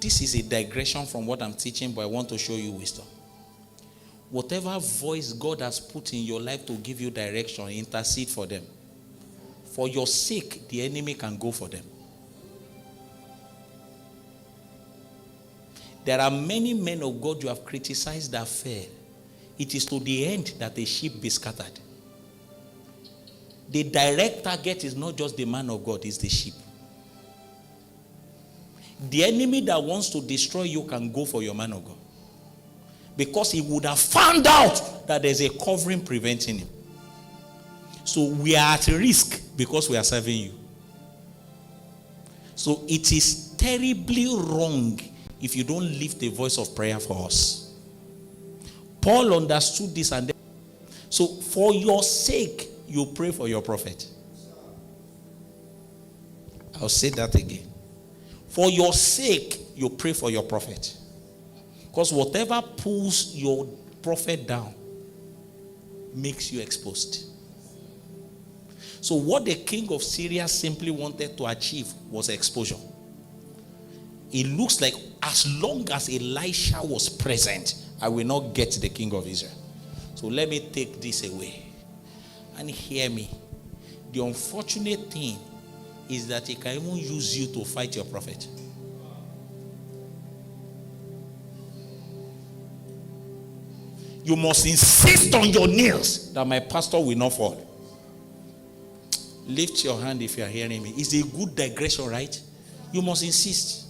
this is a digression from what I'm teaching, but I want to show you wisdom. Whatever voice God has put in your life to give you direction, intercede for them. For your sake, the enemy can go for them. There are many men of God you have criticized that fail. It is to the end that the sheep be scattered. The direct target is not just the man of God, it's the sheep. The enemy that wants to destroy you can go for your man of God, because he would have found out that there's a covering preventing him. So we are at risk because we are serving you. So it is terribly wrong if you don't lift the voice of prayer for us. Paul understood this, and then, so for your sake, you pray for your prophet. I'll say that again. For your sake, you pray for your prophet. Because whatever pulls your prophet down makes you exposed. So what the king of Syria simply wanted to achieve was exposure. It looks like as long as Elisha was present, I will not get the king of Israel. So let me take this away. And hear me. The unfortunate thing is that he can even use you to fight your prophet. You must insist on your knees that my pastor will not fall. Lift your hand if you are hearing me. It's a good digression, right? You must insist.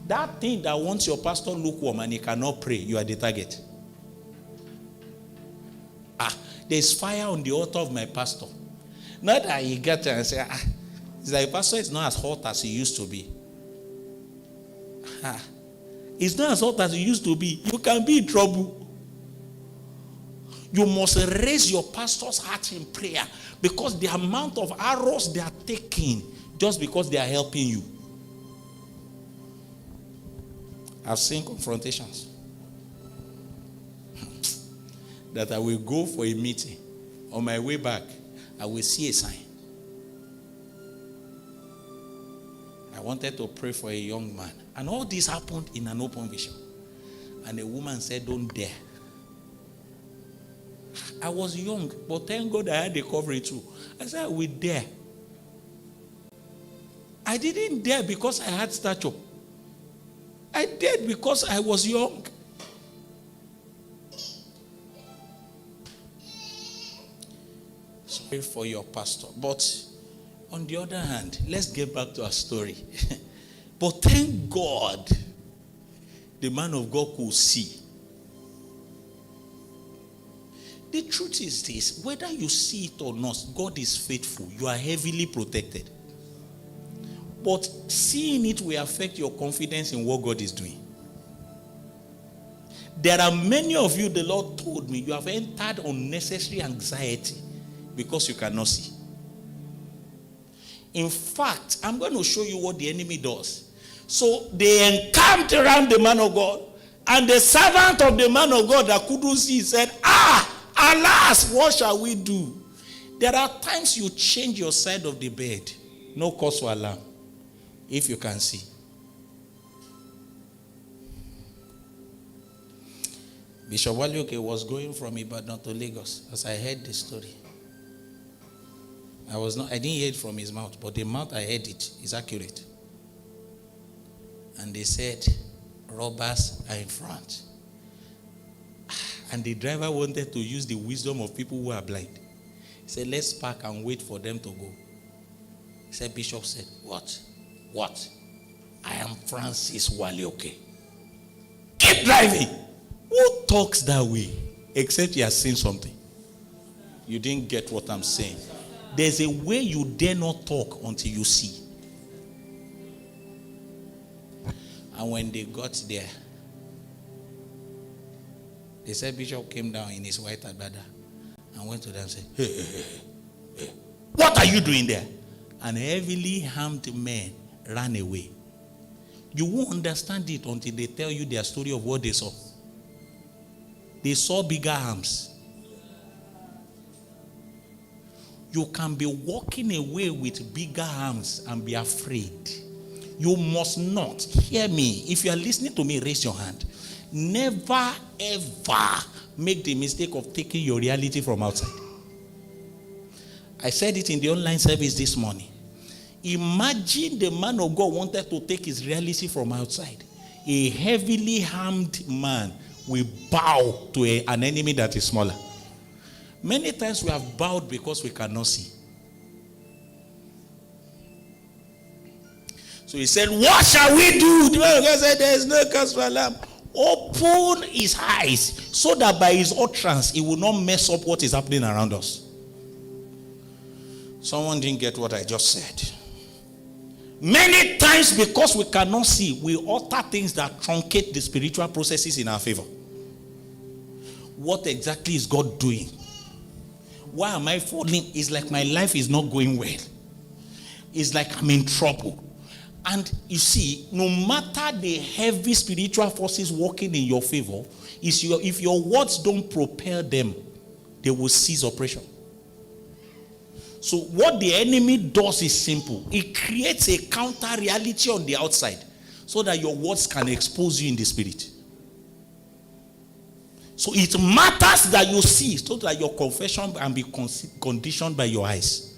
That thing that wants your pastor lukewarm and he cannot pray, you are the target. There's fire on the altar of my pastor. Not that you get there and say, it's like pastor is not as hot as he used to be. It's not as hot as he used to be. You can be in trouble. You must raise your pastor's heart in prayer, because the amount of arrows they are taking just because they are helping you. I've seen confrontations that I will go for a meeting. On my way back, I will see a sign. I wanted to pray for a young man. And all this happened in an open vision. And a woman said, don't dare. I was young, but thank God I had the covering too. I said, I will dare. I didn't dare because I had stature. I dared because I was young. Sorry for your pastor. But on the other hand, let's get back to our story. But thank God the man of God could see. The truth is this: whether you see it or not, God is faithful. You are heavily protected. But seeing it will affect your confidence in what God is doing. There are many of you, the Lord told me, you have entered unnecessary anxiety because you cannot see. In fact, I'm going to show you what the enemy does. So they encamped around the man of God, and the servant of the man of God that couldn't see said, alas, what shall we do? There are times you change your side of the bed. No cause for alarm. If you can see. Bishop Walioke was going from Ibadan to Lagos as I heard the story. I didn't hear it from his mouth, but the mouth I heard it is accurate. And they said, robbers are in front. And the driver wanted to use the wisdom of people who are blind. He said, let's park and wait for them to go. He said, Bishop said, what? What? I am Francis Walioke. Keep driving. Who talks that way? Except you have seen something. You didn't get what I'm saying. There's a way you dare not talk until you see. And when they got there, they said Bishop came down in his white agbada and went to them and said, hey, what are you doing there? And heavily armed men ran away. You won't understand it until they tell you their story of what they saw. They saw bigger arms. You can be walking away with bigger arms and be afraid. You must not, hear me. If you are listening to me, raise your hand. Never ever make the mistake of taking your reality from outside. I said it in the online service this morning. Imagine the man of God wanted to take his reality from outside. A heavily harmed man will bow to an enemy that is smaller. Many times we have bowed because we cannot see. So he said, what shall we do? The man of God said, there is no cause for alarm. Open his eyes so that by his utterance he will not mess up what is happening around us. Someone didn't get what I just said. Many times, because we cannot see, we utter things that truncate the spiritual processes in our favor. What exactly is God doing? Why am I falling? It's like my life is not going well. It's like I'm in trouble. And you see, no matter the heavy spiritual forces working in your favor, if your words don't propel them, they will cease operation. So what the enemy does is simple. It creates a counter reality on the outside so that your words can expose you in the spirit. So it matters that you see so that your confession can be conditioned by your eyes.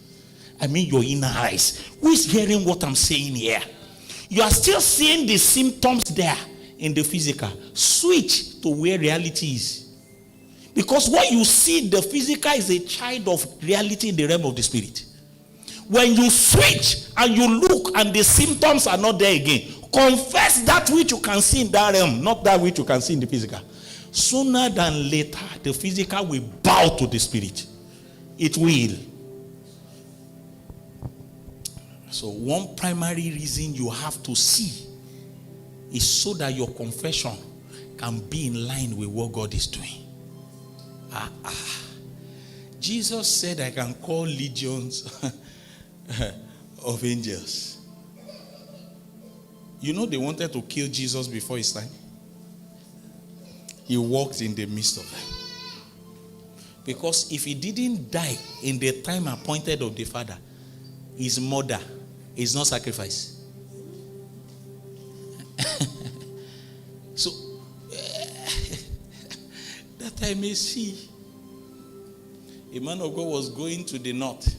I mean your inner eyes. Who is hearing what I'm saying here? You are still seeing the symptoms there in the physical. Switch to where reality is. Because what you see, the physical is a child of reality in the realm of the spirit. When you switch and you look and the symptoms are not there again, confess that which you can see in that realm, not that which you can see in the physical. Sooner than later, the physical will bow to the spirit. It will. So one primary reason you have to see is so that your confession can be in line with what God is doing. Jesus said, I can call legions of angels. You know they wanted to kill Jesus before his time. He walked in the midst of them. Because if he didn't die in the time appointed of the Father, his murder is not sacrifice. So, that I may see. A man of God was going to the north.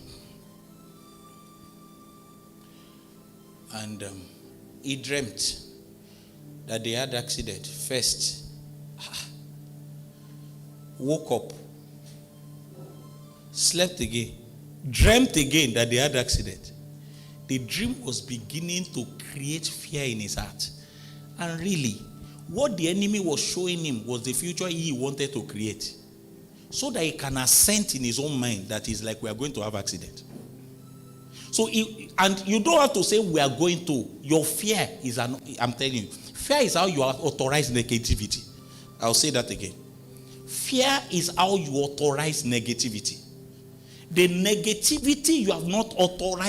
And he dreamt that they had accident. First, woke up, slept again, dreamt again that they had accident. The dream was beginning to create fear in his heart. And really, what the enemy was showing him was the future he wanted to create. So that he can assent in his own mind that is like we are going to have accident. So, and you don't have to say we are going to. Your fear is, I'm telling you, fear is how you authorize negativity. I'll say that again. Fear is how you authorize negativity. The negativity you have not authorized